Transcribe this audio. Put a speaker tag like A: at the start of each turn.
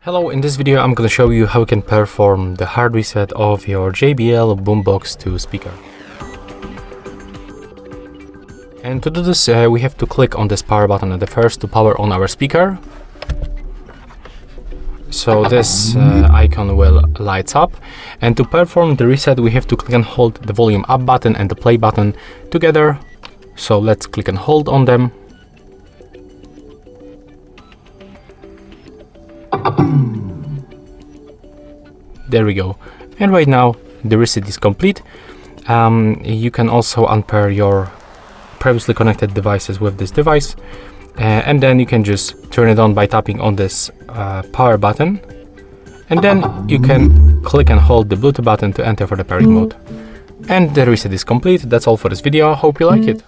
A: Hello, in this video I'm going to show you how you can perform the hard reset of your JBL Boombox 2 speaker. And to do this we have to click on this power button at the first to power on our speaker. So this icon will light up, and to perform the reset we have to click and hold the volume up button and the play button together. So let's click and hold on them. There we go. And right now the reset is complete. You can also unpair your previously connected devices with this device, and then you can just turn it on by tapping on this power button, and then you can click and hold the Bluetooth button to enter for the pairing mode. And the reset is complete. That's all for this video. Hope you like it.